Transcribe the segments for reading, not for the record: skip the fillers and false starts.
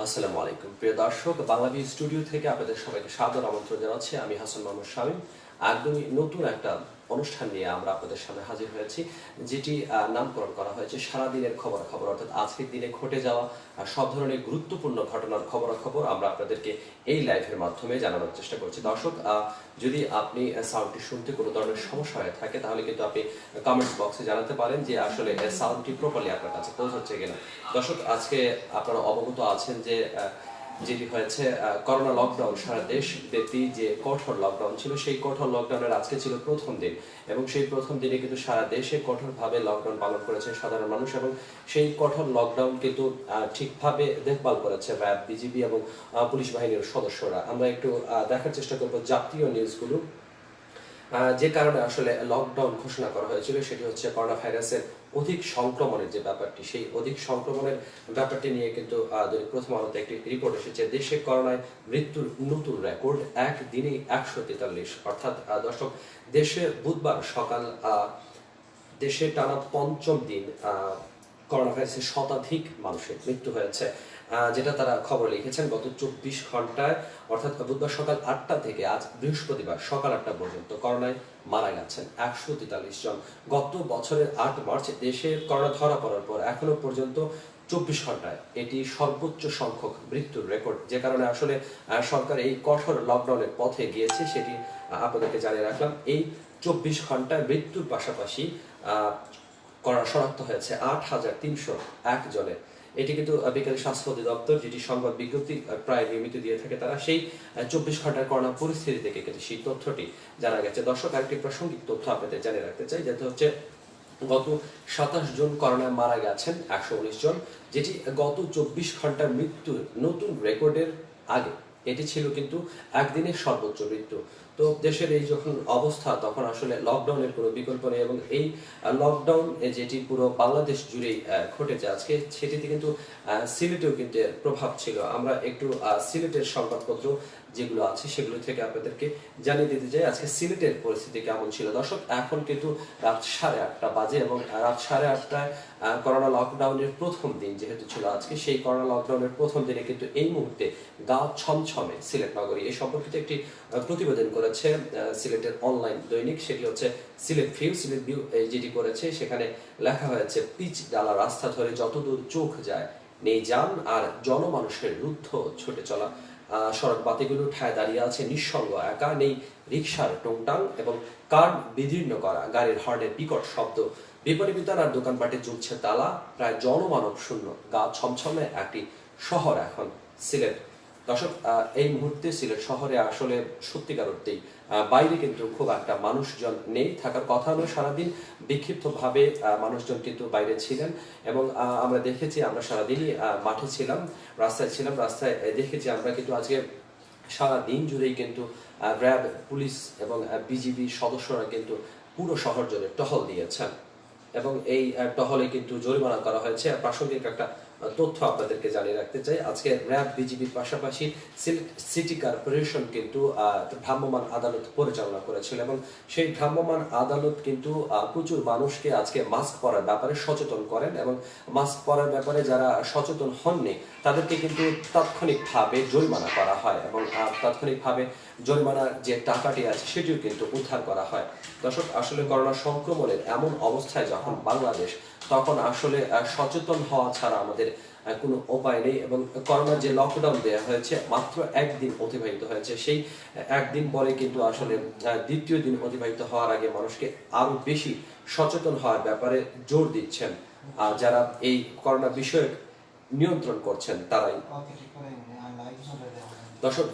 আসসালামু আলাইকুম প্রিয় দর্শক, বাংলাবি স্টুডিও থেকে আপনাদের সবাইকে সাদর আমন্ত্রণ জানাচ্ছি। আমি হাসান মোহাম্মদ শামীম। একদমই নতুন একটা অনুষ্ঠান নিয়ে আমরা আপনাদের সামনে হাজির হয়েছি, যেটি নামকরণ করা হয়েছে সারাদিনের খবর, অর্থাৎ আজকের দিনে ঘটে যাওয়া সব ধরনের গুরুত্বপূর্ণ ঘটনার খবর আমরা আপনাদেরকে এই লাইভের মাধ্যমে জানানোর চেষ্টা করছি। দর্শক, যদি আপনি সাউন্ডটি শুনতে কোনো ধরনের সমস্যা হয়ে থাকে তাহলে কিন্তু আপনি কমেন্টস বক্সে জানাতে পারেন যে আসলে সাউন্ডটি প্রপারলি আপনার কাছে পৌঁছাচ্ছে কিনা। দর্শক, আজকে আপনারা অবগত আছেন যে যেটি হয়েছে করোনা লকডাউন, সারা দেশ ব্যাপী যে কঠোর লকডাউন ছিল, সেই কঠোর লকডাউনের আজকে ছিল প্রথম দিন এবং সেই প্রথম দিনে কিন্তু সারা দেশে কঠোরভাবে লকডাউন পালন করেছে সাধারণ মানুষ এবং সেই কঠোর লকডাউন কিন্তু ঠিকভাবে দেখভাল করেছে র্যাব, বিজিবি এবং পুলিশ বাহিনীর সদস্যরা। আমরা একটু দেখার চেষ্টা করব জাতীয় নিউজগুলো। যে কারণে আসলে লকডাউন ঘোষণা করা হয়েছিল সেটি হচ্ছে করোনা ভাইরাসের অধিক সংক্রমণের যে ব্যাপারটি, সেই অধিক সংক্রমণের ব্যাপারটি নিয়ে কিন্তু দৈনিক প্রথম আলোতে একটি রিপোর্ট এসেছে। দেশে করোনায় মৃত্যুর নতুন রেকর্ড, একদিনেই 143। অর্থাৎ দর্শক, দেশে বুধবার সকাল দেশে টানা পঞ্চম দিন করোনা ভাইরাসের শতাধিক মানুষের মৃত্যু হয়েছে, যেটা তারা খবর লিখেছেন। গত 24 ঘন্টায় অর্থাৎ বুধবার সকাল 8টা থেকে আজ বৃহস্পতিবার সকাল 8টা পর্যন্ত করোনায় মারা গেছেন 143 জন। গত বছরের 8 মার্চ দেশে করোনা ধরা পড়ার পর এখনো পর্যন্ত 24 ঘন্টায় এটি সর্বোচ্চ সংখ্যক মৃত্যুর রেকর্ড, যে কারণে আসলে সরকার এই কঠোর লকডাউনের পথে গিয়েছে সেটি আপনাদেরকে জানিয়ে রাখলাম। এই 24 ঘন্টায় মৃত্যুর পাশাপাশি করোনা শনাক্ত হয়েছে 8,301 জনের। এটি কিন্তু বিকেল স্বাস্থ্য অধিদপ্তর, যেটি সংবাদ বিজ্ঞপ্তি প্রায় নিয়মিত দিয়ে থাকে, তারা সেই 24 ঘন্টার করোনা পরিস্থিতি থেকে কিন্তু সেই তথ্যটি জানা গেছে। দর্শক, আরেকটি প্রাসঙ্গিক তথ্য আপনাদের জানিয়ে রাখতে চাই, যেটা হচ্ছে গত 27 জন করোনায় মারা গেছেন 119 জন, যেটি গত 24 ঘন্টার মৃত্যুর নতুন রেকর্ডের আগে। এটি ছিল কিন্তু একদিনের সর্বোচ্চ মৃত্যু। তো দেশের এই যখন অবস্থা, তখন আসলে লকডাউনের কোনো বিকল্প নেই এবং এই লকডাউন যেটি পুরো বাংলাদেশ জুড়েই ঘটেছে আজকে, সেটিতে কিন্তু সিলেটেও কিন্তু এর প্রভাব ছিল। আমরা একটু সিলেটের সংবাদপত্র যেগুলো আছে সেগুলো থেকে আপনাদেরকে জানিয়ে দিতে চাই আজকে সিলেটের পরিস্থিতি কেমন ছিল। দর্শক, এখন কিন্তু রাত 8:30 বাজে এবং রাত 8:30টায় করোনা লকডাউনের প্রথম দিন যেহেতু ছিল আজকে, সেই করোনা লকডাউনের প্রথম দিনে কিন্তু এই মুহূর্তে গা ছমছমে সিলেট নগরী। এই সম্পর্কিত একটি প্রতিবেদন করেছে সিলেটের অনলাইন দৈনিক, সেটি হচ্ছে সিলেট ভিউ, যেটি করেছে সেখানে লেখা হয়েছে, পিচ ডালা রাস্তা ধরে যতদূর চোখ যায় নেই যান আর জনমানুষের রুদ্ধ ছুটে চলা, সড়ক বাতিগুলো ঠায় দাঁড়িয়ে আছে নিঃসঙ্গ একা, নেই রিকশার টুংটাং এবং কার বিদীর্ণ করা গাড়ির হর্নের বিকট শব্দ, বিপণী বিতান আর দোকানপাটে জুটছে তালা, প্রায় জনমানব শূন্য গা ছমছমে একটি শহর এখন সিলেট। দর্শক, এই মুহূর্তে সিলেট শহরে আসলে সত্যিকার অর্থেই বাইরে কিন্তু খুব একটা মানুষজন নেই, থাকার কথা নয়। সারাদিন বিক্ষিপ্তভাবে মানুষজন কিন্তু বাইরে ছিলেন এবং আমরা দেখেছি, আমরা সারাদিনই মাঠে ছিলাম, রাস্তায় ছিলাম, রাস্তায় দেখেছি আমরা কিন্তু আজকে সারা দিন জুড়েই কিন্তু র্যাব, পুলিশ এবং বিজিবি সদস্যরা কিন্তু পুরো শহর জুড়ে টহল দিয়েছেন এবং এই টহলে কিন্তু জরিমানা করা হয়েছে। প্রাসঙ্গিক একটা তথ্য আপনাদেরকে জানিয়ে রাখতে চাই, আজকে র্যাব, বিজিবির পাশাপাশি সিটি কর্পোরেশন কিন্তু ভ্রাম্যমাণ আদালত পরিচালনা করেছিল এবং সেই ভ্রাম্যমাণ আদালত কিন্তু প্রচুর মানুষকে আজকে মাস্ক পরার ব্যাপারে সচেতন করেন এবং মাস্ক পরার ব্যাপারে যারা সচেতন হননি তাদেরকে কিন্তু তাৎক্ষণিকভাবে জরিমানা করা হয় এবং তাৎক্ষণিকভাবে জরিমানার যে টাকাটি আছে সেটিও কিন্তু উদ্ধার করা হয়। দর্শক, আসলে করোনা সংক্রমণের এমন অবস্থায় যখন বাংলাদেশ, তখন আসলে সচেতন হওয়া ছাড়া আমাদের কোনো উপায় নেই এবং করোনার যে লকডাউন দেওয়া হয়েছে মাত্র একদিন অতিবাহিত হয়েছে, সেই একদিন পরে কিন্তু আসলে দ্বিতীয় দিন অতিবাহিত হওয়ার আগে মানুষকে আরো বেশি সচেতন হওয়ার ব্যাপারে জোর দিচ্ছেন যারা এই করোনা বিষয়ক নিয়ন্ত্রণ করছেন তারাই। দর্শক,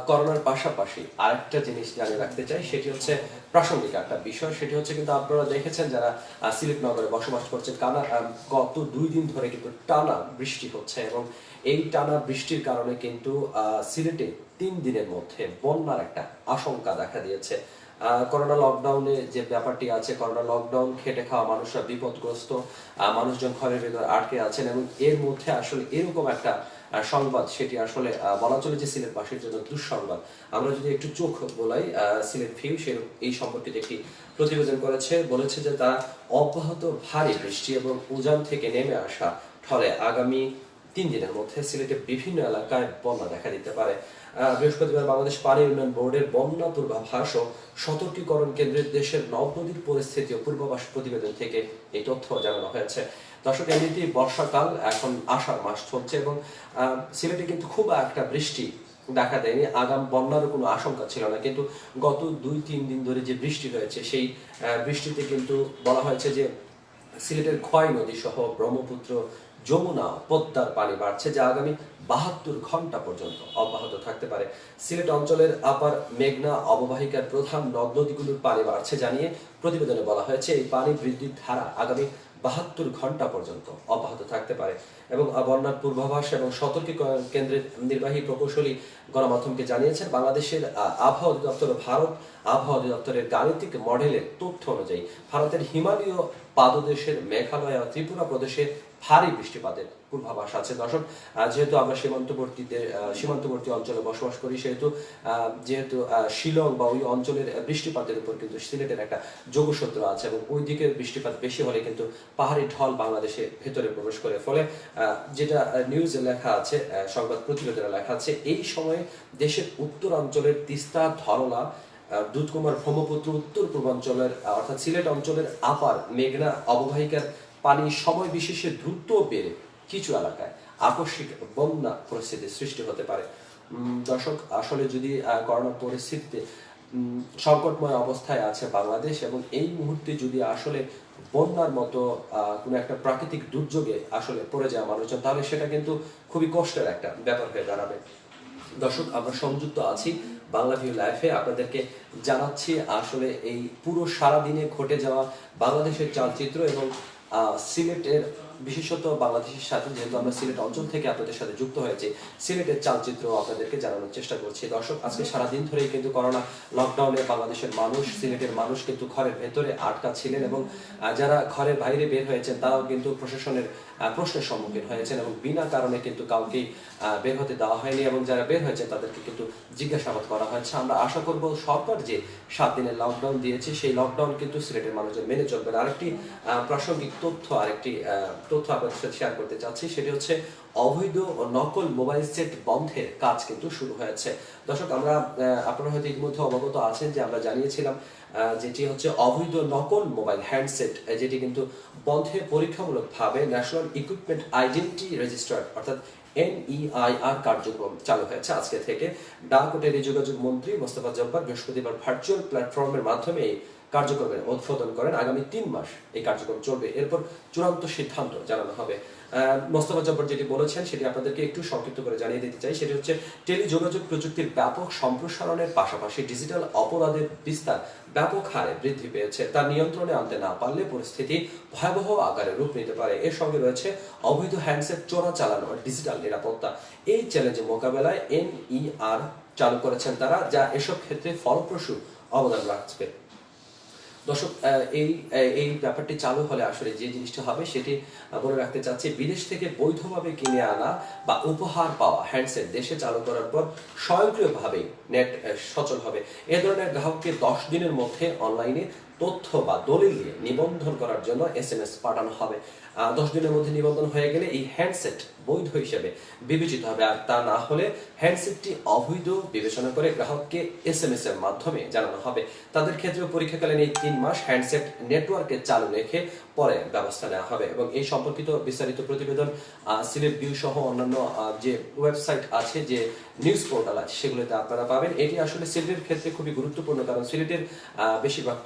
করোনার পাশাপাশি আরেকটা জিনিস জানিয়ে রাখতে চাই, সেটি হচ্ছে প্রাসঙ্গিক একটা বিষয়, সেটি হচ্ছে কিন্তু আপনারা দেখেছেন যারা সিলেট নগরে বসবাস করছেন, গত 2 দিন ধরে কিন্তু টানা বৃষ্টি হচ্ছে এবং এই টানা বৃষ্টির কারণে কিন্তু সিলেটে 3 দিনের মধ্যে বন্যার একটা আশঙ্কা দেখা দিয়েছে। করোনা লকডাউনে যে ব্যাপারটি আছে, করোনা লকডাউন খেটে খাওয়া মানুষরা বিপদগ্রস্ত, মানুষজন ঘরের ভেতর আটকে আছেন এবং এর মধ্যে আসলে এরকম একটা সংবাদ, সেটি আসলে বলা চলে যে সিলেটবাসীর জন্য দুঃসংবাদ। আমরা যদি একটু চোখ বোলাই, সিলেট ভিউ এই সম্পর্কিত একটি প্রতিবেদন করেছে, বলেছে যে তারা অব্যাহত ভারী বৃষ্টি এবং উজান থেকে নেমে আসা ফলে আগামী 3 দিনের মধ্যে সিলেটের বিভিন্ন এলাকায় বন্যা দেখা দিতে পারে। বৃহস্পতিবার বাংলাদেশ পানি উন্নয়ন বোর্ডের বন্যা পূর্বাভাস ও সতর্কীকরণ কেন্দ্রের দেশের নদ নদীর পরিস্থিতি ও পূর্বাভাস প্রতিবেদন থেকে এই তথ্য জানানো হয়েছে। দর্শক, এমনিতেই বর্ষাকাল, এখন আষাঢ় মাস চলছে এবং সিলেটে কিন্তু খুব একটা বৃষ্টি দেখা দেয়নি। আগাম বন্যারও কোনো আশঙ্কা ছিল না, কিন্তু গত 2-3 দিন ধরে যে বৃষ্টি হয়েছে সেই বৃষ্টিতে কিন্তু বলা হয়েছে যে সিলেটের খোয়াই নদী সহ ব্রহ্মপুত্র, যমুনা, পদ্মার পানি বাড়ছে, যা আগামী 72 ঘন্টা পর্যন্ত অব্যাহত থাকতে পারে। সিলেট অঞ্চলের আপার মেঘনা অববাহিকার প্রধান নদ নদীগুলোর পানি বাড়ছে জানিয়ে প্রতিবেদনে বলা হয়েছে এই পানি বৃদ্ধির ধারা আগামী 72 ঘন্টা পর্যন্ত অব্যাহত থাকতে পারে। এবং বন্যার পূর্বাভাস এবং সতর্কীকরণ কেন্দ্রের নির্বাহী প্রকৌশলী গণমাধ্যমকে জানিয়েছেন, বাংলাদেশের আবহাওয়া অধিদপ্তর ও ভারত আবহাওয়া অধিদপ্তরের গাণিতিক মডেলের তথ্য অনুযায়ী ভারতের হিমালয় পাদদেশের মেঘালয় ও ত্রিপুরা প্রদেশে ভারী বৃষ্টিপাতের পূর্বাভাস আছে। দর্শক, যেহেতু আমরা সীমান্তবর্তী অঞ্চলে বসবাস করি, যেহেতু শিলং বা ওই অঞ্চলের বৃষ্টিপাতের উপর কিন্তু সিলেটের একটা যোগসূত্র আছে এবং ওই দিকে বৃষ্টিপাত বেশি হলে কিন্তু পাহাড়ি ঢল বাংলাদেশে ভেতরে প্রবেশ করে। ফলে যেটা নিউজে লেখা আছে, সংবাদ প্রতিবেদনে লেখা আছে, এই সময়ে দেশের উত্তরাঞ্চলের তিস্তা, ধরলা, দুধকুমার, ব্রহ্মপুত্র, উত্তর পূর্বাঞ্চলের অর্থাৎ সিলেট অঞ্চলের আপার মেঘনা অববাহিকার পানি সময় বিশেষে দ্রুত বেড়ে কিছু এলাকায় আকস্মিক বন্যা পরিস্থিতির সৃষ্টি হতে পারে। দর্শক, আসলে যদি করোনা পরিস্থিতিতে সংকটময় অবস্থায় আছে বাংলাদেশ এবং এই মুহূর্তে যদি আসলে বন্যার মতো কোনো একটা প্রাকৃতিক দুর্যোগে আসলে পড়ে যায় মানুষজন, তাহলে সেটা কিন্তু খুবই কষ্টের একটা ব্যাপার হয়ে দাঁড়াবে। দর্শক, আমরা সংযুক্ত আছি বাংলা ভিউ লাইফে, আপনাদেরকে জানাচ্ছি আসলে এই পুরো সারাদিনে ঘটে যাওয়া বাংলাদেশের চালচিত্র এবং সিলেটের, বিশেষত বাংলাদেশের সাথে, যেহেতু আমরা সিলেট অঞ্চল থেকে আপনাদের সাথে যুক্ত হয়েছি, সিলেটের চালচিত্র আপনাদেরকে জানানোর চেষ্টা করছি। দর্শক, আজকে সারাদিন ধরেই কিন্তু করোনা লকডাউনে বাংলাদেশের মানুষ, সিলেটের মানুষ কিন্তু ঘরের ভেতরে আটকা ছিলেন এবং যারা ঘরের বাইরে বের হয়েছেন তারাও কিন্তু প্রশাসনের প্রশ্নের সম্মুখীন হয়েছেন এবং বিনা কারণে কিন্তু কাউকেই বের হতে দেওয়া হয়নি এবং যারা বের হয়েছে তাদেরকে কিন্তু জিজ্ঞাসাবাদ করা হয়েছে। আমরা আশা করব সরকার যে 7 দিনের লকডাউন দিয়েছে সেই লকডাউন কিন্তু সিলেটের মানুষজন মেনে চলবেন। আরেকটি প্রাসঙ্গিক তথ্য আপনাদের সাথে শেয়ার করতে চাচ্ছি, সেটি হচ্ছে অবৈধ ও নকল মোবাইল সেট বন্ধের কাজ কিন্তু শুরু হয়েছে। দর্শক, আপনারা হয়তো ইতিমধ্যে অবগত আছেন যে আমরা জানিয়েছিলাম যেটি হচ্ছে অবৈধ নকল মোবাইল হ্যান্ডসেট, যেটি কিন্তু বন্ধে পরীক্ষামূলকভাবে ন্যাশনাল ইকুইপমেন্ট আইডেন্টিটি রেজিস্টার অর্থাৎ NEIR কার্যক্রম চালু হয়েছে আজকে থেকে। ডাক ও টেলিযোগাযোগ মন্ত্রী মোস্তফা জব্বার বৃহস্পতিবার ভার্চুয়াল প্ল্যাটফর্মের মাধ্যমে এই কার্যক্রমের উদ্বোধন করেন। আগামী 3 মাস এই কার্যক্রম চলবে, এরপর চূড়ান্ত সিদ্ধান্ত জানানো হবে। মোস্তফা জব্বার যেটি বলেছেন সেটি আপনাদেরকে একটু সংক্ষিপ্ত করে জানিয়ে দিতে চাই। সেটি হচ্ছে, টেলিযোগাযোগ প্রযুক্তির ব্যাপক সম্প্রসারণের পাশাপাশি ডিজিটাল অপরাধের বিস্তার ব্যাপক হারে বৃদ্ধি পেয়েছে। তা নিয়ন্ত্রণে আনতে না পারলে পরিস্থিতি ভয়াবহ আকারে রূপ নিতে পারে। এর সঙ্গে রয়েছে অবৈধ হ্যান্ডসেট চোরাচালান ও ডিজিটাল নিরাপত্তা। এই চ্যালেঞ্জের মোকাবেলায় NER চালু করেছেন তারা, যা এসব ক্ষেত্রে ফলপ্রসূ অবদান রাখবে। দর্শক, এই ব্যাপারটি চালু হলে আসলে যে জিনিসটা হবে সেটি বলে রাখতে চাচ্ছি, বিদেশ থেকে বৈধভাবে কিনে আনা বা উপহার পাওয়া হ্যান্ডসেট দেশে চালু করার পর স্বয়ংক্রিয়ভাবে নেট সচল হবে। এ ধরনের গ্রাহককে 10 দিনের মধ্যে অনলাইনে তথ্য বা দলিল দিয়ে নিবন্ধন করার জন্য SMS পাঠানো হবে। 10 দিনের মধ্যে নিবন্ধন হয়ে গেলে এই হ্যান্ডসেট বৈধ হিসেবে বিবেচিত হবে, আর তা না হলে হ্যান্ডসেটটি অবৈধ বিবেচনা করে গ্রাহককে SMS এর মাধ্যমে জানানো হবে। তাদের ক্ষেত্রে পরীক্ষাকালীন এই 3 মাস হ্যান্ডসেট নেটওয়ার্কে চালু রেখে পরে ব্যবস্থা নেওয়া হবে। এবং এই সম্পর্কিত বিস্তারিত প্রতিবেদন সিলেট ভিউ সহ অন্যান্য যে ওয়েবসাইট আছে, যে নিউজ পোর্টাল আছে, সেগুলোতে আপনারা পাবেন। এটি আসলে সিলেটের ক্ষেত্রে খুবই গুরুত্বপূর্ণ, কারণ সিলেটের বেশিরভাগ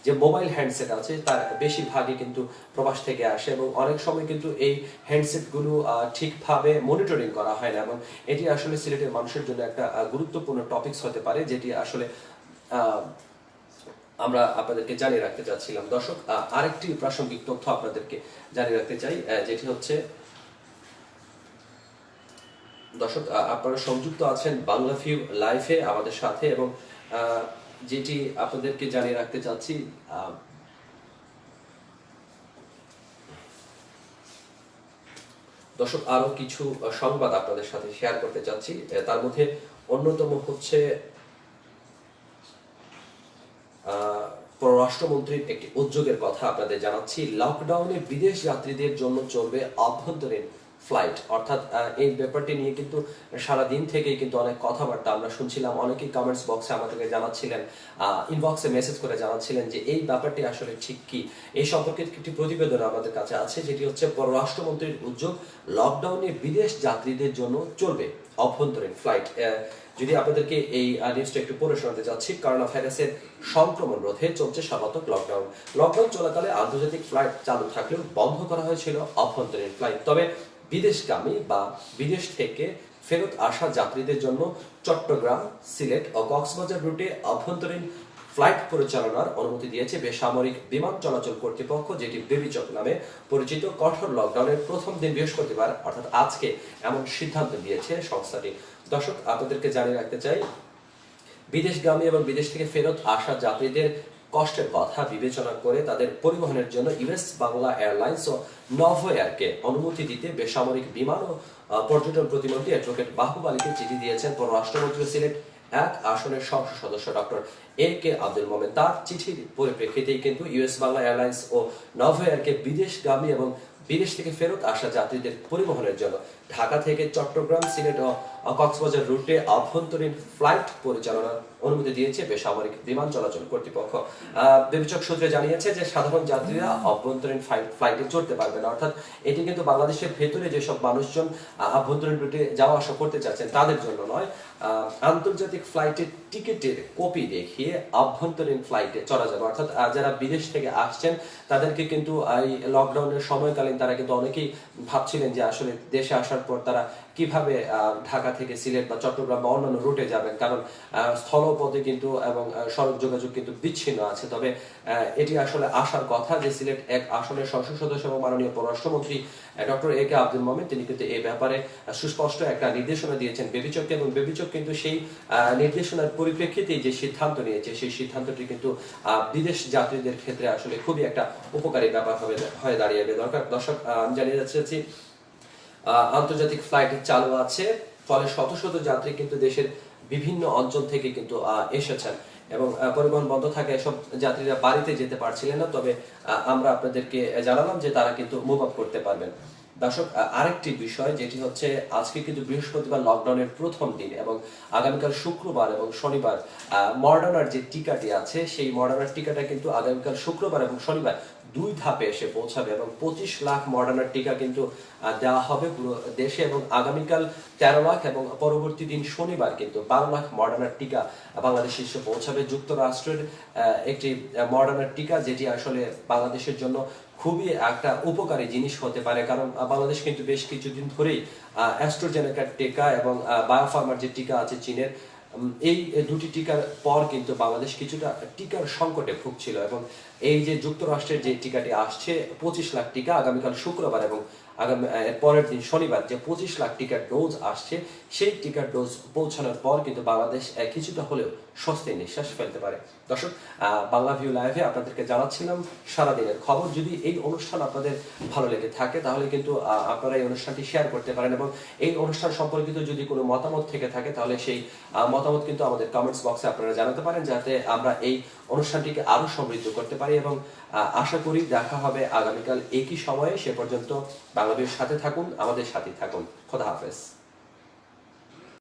যে মোবাইল হ্যান্ডসেট আছে তার বেশিরভাগই কিন্তু প্রবাস থেকে আসে এবং অনেক সময় কিন্তু এই হ্যান্ডসেটগুলো ঠিকভাবে মনিটরিং করা হয় না এবং এটি আসলে সিলেটের মানুষের জন্য একটা গুরুত্বপূর্ণ টপিকস হতে পারে, যেটি আসলে আমরা আপনাদেরকে জানিয়ে রাখতে চাচ্ছিলাম। দর্শক, আরেকটি প্রাসঙ্গিক তথ্য আপনাদেরকে জানিয়ে রাখতে চাই, যেটি হচ্ছে, দর্শক, আপনারা সংযুক্ত আছেন বাংলা ভিউ লাইভে আমাদের সাথে এবং যেটি আপনাদেরকে জানিয়ে রাখতে চাচ্ছি, দর্শক, আরো কিছু সংবাদ আপনাদের সাথে শেয়ার করতে চাচ্ছি। তার মধ্যে অন্যতম হচ্ছে পররাষ্ট্র পররাষ্ট্রমন্ত্রীর একটি উদ্যোগের কথা আপনাদের জানাচ্ছি। লকডাউনে বিদেশ যাত্রীদের জন্য চলবে অভ্যন্তরীণ ফ্লাইট, অর্থাৎ এই ব্যাপারটি নিয়ে কিন্তু সারাদিন থেকেই কিন্তু অনেক কথাবার্তা আমরা শুনছিলাম। অনেকেই কমেন্টস বক্সে আমাদেরকে জানাচ্ছিলেন, ইনবক্সে মেসেজ করে জানাচ্ছিলেন যে এই ব্যাপারটি আসলে ঠিক কি। এই সম্পর্কে একটি প্রতিবেদন আমাদের কাছে আছে, যেটি হচ্ছে পররাষ্ট্রমন্ত্রীর উদ্যোগ, লকডাউনে বিদেশ যাত্রীদের জন্য চলবে অভ্যন্তরীণ ফ্লাইট। যদি আপনাদেরকে এই নিউজটা একটু পড়ে শোনাতে চাচ্ছি। করোনা ভাইরাসের সংক্রমণ রোধে চলছে সর্বাত্মক লকডাউন। লকডাউন চলাকালে আন্তর্জাতিক ফ্লাইট চালু থাকলেও বন্ধ করা হয়েছিল অভ্যন্তরীণ ফ্লাইট। তবে বিদেশগামী বা বিদেশ থেকে ফেরত আসা যাত্রীদের জন্য চট্টগ্রাম, সিলেট ও কক্সবাজার রুটে অভ্যন্তরীণ ফ্লাইট পরিচালনার অনুমতি দিয়েছে বেসামরিক বিমান চলাচল কর্তৃপক্ষ, যেটি বেবিচক নামে পরিচিত। কঠোর লকডাউনের প্রথম দিন বৃহস্পতিবার অর্থাৎ আজকে এমন সিদ্ধান্ত দিয়েছে সংস্থাটি। দর্শক, আপনাদেরকে জানিয়ে রাখতে চাই, বিদেশগামী এবং বিদেশ থেকে ফেরত আসা যাত্রীদের কষ্টের কথা বিবেচনা করে তাদের পরিবহনের জন্য ইউএস বাংলা এয়ারলাইন্স ও নভো এয়ারকে অনুমতি দিতে বেসামরিক বিমান ও পর্যটন প্রতিমন্ত্রী অ্যাডভোকেট মাহবুব আলীকে চিঠি দিয়েছেন পররাষ্ট্রমন্ত্রী সিলেট এক আসনের সংসদ সদস্য ডক্টর এ.কে আব্দুল মোমেন। তার চিঠির পরিপ্রেক্ষিতেই কিন্তু ইউএস বাংলা এয়ারলাইন্স ও নভো এয়ারকে বিদেশগামী এবং বিদেশ থেকে ফেরত আসা যাত্রীদের পরিবহনের জন্য ঢাকা থেকে চট্টগ্রাম, সিলেট ও কক্সবাজার রুটে অভ্যন্তরীণ ফ্লাইট পরিচালনার অনুমতি দিয়েছে বেসামরিক বিমান চলাচল কর্তৃপক্ষ। বেবিচক সূত্রে জানিয়েছে যে সাধারণ যাত্রীরা অভ্যন্তরীণ ফ্লাইটে চড়তে পারবে না, অর্থাৎ এটি কিন্তু বাংলাদেশের ভেতরে যেসব মানুষজন আভ্যন্তরীণ রুটে যাওয়া আসা করতে চাচ্ছেন তাদের জন্য নয়। আন্তর্জাতিক ফ্লাইটের টিকিটের কপি দেখিয়ে আভ্যন্তরীণ ফ্লাইটে চড়া যাবে, অর্থাৎ যারা বিদেশ থেকে আসছেন তাদেরকে কিন্তু এই লকডাউনের সময়কালীন তারা কিন্তু অনেকেই ভাবছিলেন যে আসলে দেশে আসার পর তারা কিভাবে ঢাকা থেকে সিলেট বা চট্টগ্রাম বা অন্যান্য রুটে যাবেন, কারণ স্থলপথে কিন্তু এবং সড়ক যোগাযোগ কিন্তু বিচ্ছিন্ন আছে। তবে এটি আসলে আসার কথা যে সিলেট এক আসনের সংসদ সদস্য এবং মাননীয় পররাষ্ট্রমন্ত্রী ডক্টর এ.কে আব্দুল মোমেন তিনি কিন্তু এই ব্যাপারে সুস্পষ্ট একটা নির্দেশনা দিয়েছেন বেবিচককে, এবং বেবিচক কিন্তু সেই নির্দেশনার পরিপ্রেক্ষিতেই যে সিদ্ধান্ত নিয়েছে সেই সিদ্ধান্তটি কিন্তু বিদেশ যাত্রীদের ক্ষেত্রে আসলে খুবই একটা উপকারী ব্যাপার হয়ে দাঁড়িয়ে দর্শক, আমি জানিয়ে যাচ্ছি আন্তর্জাতিক ফ্লাইট চালু আছে, ফলে শত শত যাত্রী কিন্তু দেশের বিভিন্ন অঞ্চল থেকে কিন্তু এসেছেন এবং পরিবহন বন্ধ থাকে এসব যাত্রীরা বাড়িতে যেতে পারছিলেন না। তবে আমরা আপনাদেরকে জানালাম যে তারা কিন্তু মুভ আপ করতে পারবেন। দর্শক, আরেকটি বিষয় যেটি হচ্ছে আজকে কিন্তু বৃহস্পতিবার লকডাউনের প্রথম দিন এবং আগামীকাল শুক্রবার এবং শনিবার মডার্নার যে টিকাটি আছে সেই মডার্নার টিকাটা কিন্তু আগামীকাল শুক্রবার এবং শনিবার দুই ধাপে এসে পৌঁছাবে এবং 25 লাখ মডার্নার টিকা কিন্তু দেওয়া হবে পুরো দেশে, এবং আগামীকাল 13 লাখ এবং পরবর্তী দিন শনিবার কিন্তু 12 লাখ মডার্নার টিকা বাংলাদেশে এসে পৌঁছাবে। যুক্তরাষ্ট্রের একটি মডার্নার টিকা যেটি আসলে বাংলাদেশের জন্য খুবই একটা উপকারী জিনিস হতে পারে, কারণ বাংলাদেশ কিন্তু বেশ কিছুদিন ধরেই অ্যাস্ট্রাজেনেকার টিকা এবং বায়োফার্মার যে টিকা আছে চীনের, এই দুটি টিকার পর কিন্তু বাংলাদেশ কিছুটা টিকার সংকটে ভুগছিল, এবং এই যে যুক্তরাষ্ট্রের যে টিকাটি আসছে 25 লাখ টিকা আগামীকাল শুক্রবার এবং আগামী পরের দিন শনিবার যে 25 লাখ টিকার ডোজ আসছে সেই টিকার ডোজ পৌঁছানোর পর কিন্তু বাংলাদেশ কিছুটা হলেও স্বস্তির নিঃশ্বাস ফেলতে পারে। দর্শক, বাংলা ভিউ লাইভে আপনাদেরকে জানাচ্ছিলাম সারাদিনের খবর। যদি এই অনুষ্ঠান আপনাদের ভালো লেগে থাকে তাহলে কিন্তু আপনারা এই অনুষ্ঠানটি শেয়ার করতে পারেন, এবং এই অনুষ্ঠান সম্পর্কিত যদি কোনো মতামত থেকে থাকে তাহলে সেই মতামত কিন্তু আমাদের কমেন্টস বক্সে আপনারা জানাতে পারেন, যাতে আমরা এই অনুষ্ঠানটিকে আরো সমৃদ্ধ করতে পারি। এবং আশা করি দেখা হবে আগামীকাল একই সময়ে। সে পর্যন্ত বাংলাদেশের সাথে থাকুন, আমাদের সাথে থাকুন। খোদা হাফেজ।